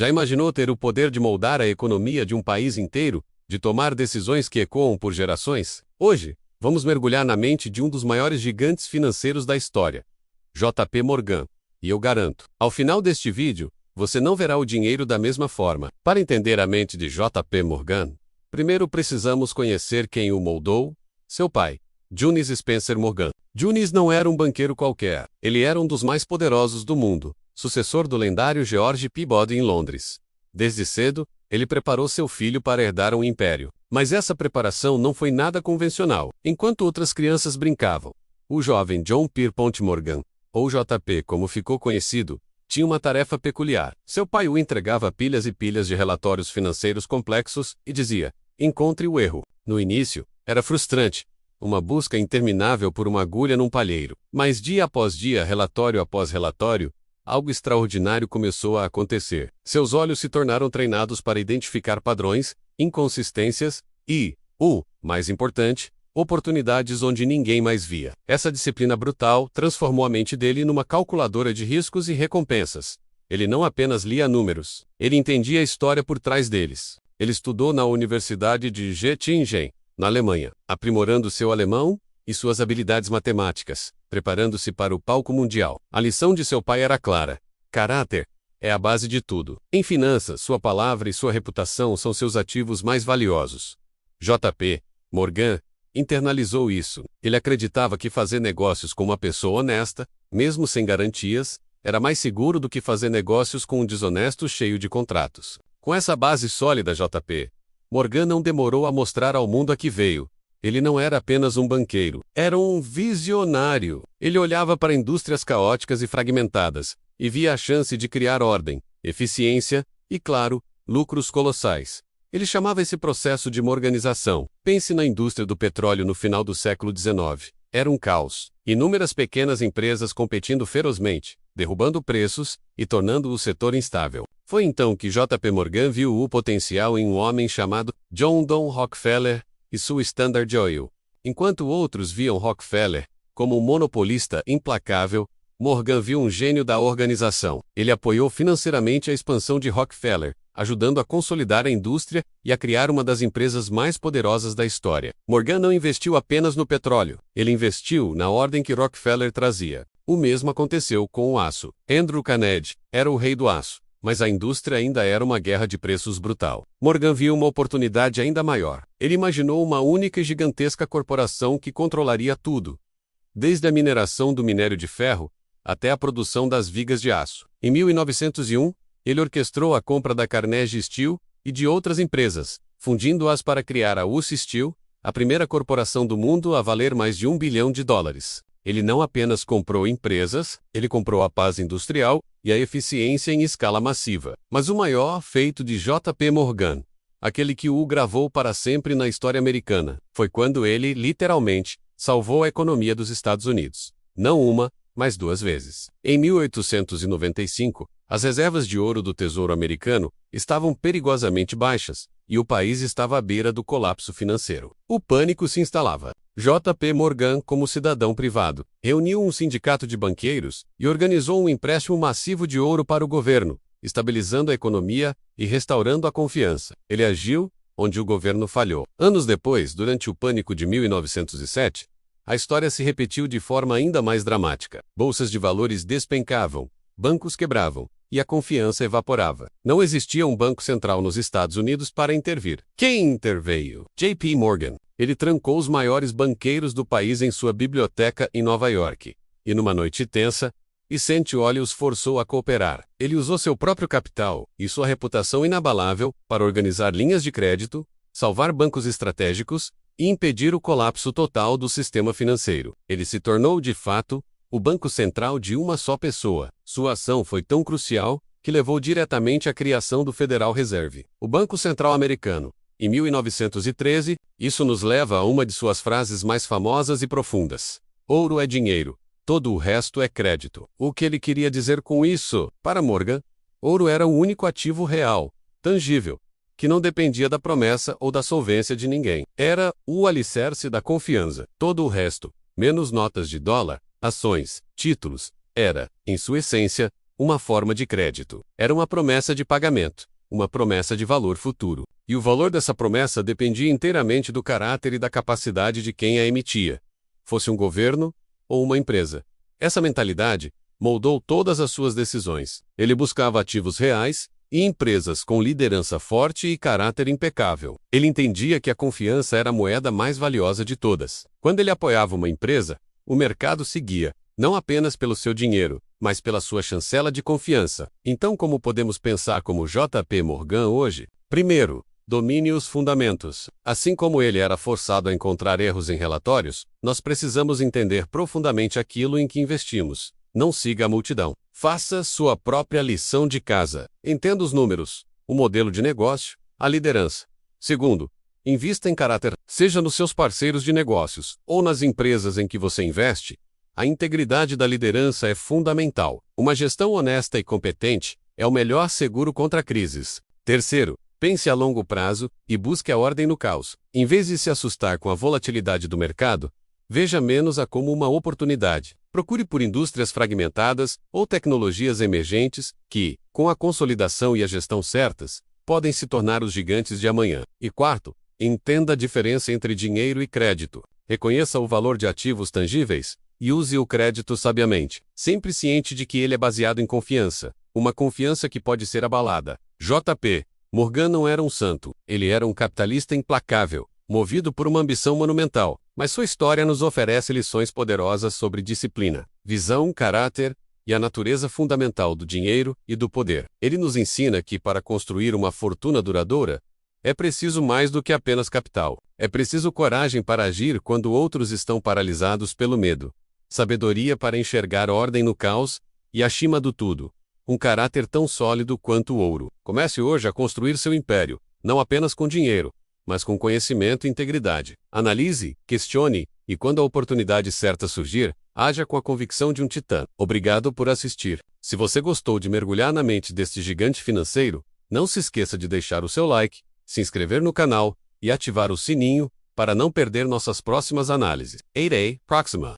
Já imaginou ter o poder de moldar a economia de um país inteiro, de tomar decisões que ecoam por gerações? Hoje, vamos mergulhar na mente de um dos maiores gigantes financeiros da história, JP Morgan. E eu garanto, ao final deste vídeo, você não verá o dinheiro da mesma forma. Para entender a mente de JP Morgan, primeiro precisamos conhecer quem o moldou: seu pai, Eunice Spencer Morgan. Eunice não era um banqueiro qualquer, ele era um dos mais poderosos do mundo, sucessor do lendário George Peabody em Londres. Desde cedo, ele preparou seu filho para herdar um império. Mas essa preparação não foi nada convencional. Enquanto outras crianças brincavam, o jovem John Pierpont Morgan, ou JP como ficou conhecido, tinha uma tarefa peculiar. Seu pai o entregava pilhas e pilhas de relatórios financeiros complexos e dizia: encontre o erro. No início, era frustrante, uma busca interminável por uma agulha num palheiro. Mas dia após dia, relatório após relatório, algo extraordinário começou a acontecer. Seus olhos se tornaram treinados para identificar padrões, inconsistências e, mais importante, oportunidades onde ninguém mais via. Essa disciplina brutal transformou a mente dele numa calculadora de riscos e recompensas. Ele não apenas lia números, ele entendia a história por trás deles. Ele estudou na Universidade de Göttingen, na Alemanha, aprimorando seu alemão e suas habilidades matemáticas, preparando-se para o palco mundial. A lição de seu pai era clara: caráter é a base de tudo. Em finanças, sua palavra e sua reputação são seus ativos mais valiosos. JP Morgan internalizou isso. Ele acreditava que fazer negócios com uma pessoa honesta, mesmo sem garantias, era mais seguro do que fazer negócios com um desonesto cheio de contratos. Com essa base sólida, JP Morgan não demorou a mostrar ao mundo a que veio. Ele não era apenas um banqueiro, era um visionário. Ele olhava para indústrias caóticas e fragmentadas, e via a chance de criar ordem, eficiência e, claro, lucros colossais. Ele chamava esse processo de morganização. Pense na indústria do petróleo no final do século XIX. Era um caos. Inúmeras pequenas empresas competindo ferozmente, derrubando preços e tornando o setor instável. Foi então que JP Morgan viu o potencial em um homem chamado John D. Rockefeller e sua Standard Oil. Enquanto outros viam Rockefeller como um monopolista implacável, Morgan viu um gênio da organização. Ele apoiou financeiramente a expansão de Rockefeller, ajudando a consolidar a indústria e a criar uma das empresas mais poderosas da história. Morgan não investiu apenas no petróleo, ele investiu na ordem que Rockefeller trazia. O mesmo aconteceu com o aço. Andrew Carnegie era o rei do aço, mas a indústria ainda era uma guerra de preços brutal. Morgan viu uma oportunidade ainda maior. Ele imaginou uma única e gigantesca corporação que controlaria tudo, desde a mineração do minério de ferro até a produção das vigas de aço. Em 1901, ele orquestrou a compra da Carnegie Steel e de outras empresas, fundindo-as para criar a US Steel, a primeira corporação do mundo a valer mais de $1 bilhão. Ele não apenas comprou empresas, ele comprou a paz industrial e a eficiência em escala massiva. Mas o maior feito de JP Morgan, aquele que o gravou para sempre na história americana, foi quando ele, literalmente, salvou a economia dos Estados Unidos. Não uma, mas 2 vezes. Em 1895, as reservas de ouro do Tesouro Americano estavam perigosamente baixas, e o país estava à beira do colapso financeiro. O pânico se instalava. JP Morgan, como cidadão privado, reuniu um sindicato de banqueiros e organizou um empréstimo massivo de ouro para o governo, estabilizando a economia e restaurando a confiança. Ele agiu onde o governo falhou. Anos depois, durante o pânico de 1907, a história se repetiu de forma ainda mais dramática. Bolsas de valores despencavam, bancos quebravam, e a confiança evaporava. Não existia um banco central nos Estados Unidos para intervir. Quem interveio? JP Morgan. Ele trancou os maiores banqueiros do país em sua biblioteca em Nova York. E numa noite tensa, Ol os forçou a cooperar. Ele usou seu próprio capital e sua reputação inabalável para organizar linhas de crédito, salvar bancos estratégicos e impedir o colapso total do sistema financeiro. Ele se tornou, de fato, o banco central de uma só pessoa. Sua ação foi tão crucial que levou diretamente à criação do Federal Reserve, o Banco Central Americano. Em 1913, isso nos leva a uma de suas frases mais famosas e profundas: ouro é dinheiro, todo o resto é crédito. O que ele queria dizer com isso? Para Morgan, ouro era o único ativo real, tangível, que não dependia da promessa ou da solvência de ninguém. Era o alicerce da confiança. Todo o resto, menos notas de dólar, ações, títulos, era, em sua essência, uma forma de crédito. Era uma promessa de pagamento, uma promessa de valor futuro. E o valor dessa promessa dependia inteiramente do caráter e da capacidade de quem a emitia, fosse um governo ou uma empresa. Essa mentalidade moldou todas as suas decisões. Ele buscava ativos reais e empresas com liderança forte e caráter impecável. Ele entendia que a confiança era a moeda mais valiosa de todas. Quando ele apoiava uma empresa, o mercado seguia, não apenas pelo seu dinheiro, mas pela sua chancela de confiança. Então, como podemos pensar como JP Morgan hoje? Primeiro, domine os fundamentos. Assim como ele era forçado a encontrar erros em relatórios, nós precisamos entender profundamente aquilo em que investimos. Não siga a multidão. Faça sua própria lição de casa. Entenda os números, o modelo de negócio, a liderança. Segundo, invista em caráter, seja nos seus parceiros de negócios ou nas empresas em que você investe. A integridade da liderança é fundamental. Uma gestão honesta e competente é o melhor seguro contra crises. Terceiro, pense a longo prazo e busque a ordem no caos. Em vez de se assustar com a volatilidade do mercado, veja menos-a como uma oportunidade. Procure por indústrias fragmentadas ou tecnologias emergentes que, com a consolidação e a gestão certas, podem se tornar os gigantes de amanhã. E quarto, entenda a diferença entre dinheiro e crédito. Reconheça o valor de ativos tangíveis e use o crédito sabiamente, sempre ciente de que ele é baseado em confiança, uma confiança que pode ser abalada. JP Morgan não era um santo, ele era um capitalista implacável, movido por uma ambição monumental, mas sua história nos oferece lições poderosas sobre disciplina, visão, caráter e a natureza fundamental do dinheiro e do poder. Ele nos ensina que para construir uma fortuna duradoura, é preciso mais do que apenas capital. É preciso coragem para agir quando outros estão paralisados pelo medo, sabedoria para enxergar ordem no caos e, acima do tudo, um caráter tão sólido quanto o ouro. Comece hoje a construir seu império, não apenas com dinheiro, mas com conhecimento e integridade. Analise, questione, e quando a oportunidade certa surgir, haja com a convicção de um titã. Obrigado por assistir. Se você gostou de mergulhar na mente deste gigante financeiro, não se esqueça de deixar o seu like, se inscrever no canal e ativar o sininho para não perder nossas próximas análises. 8A Proxima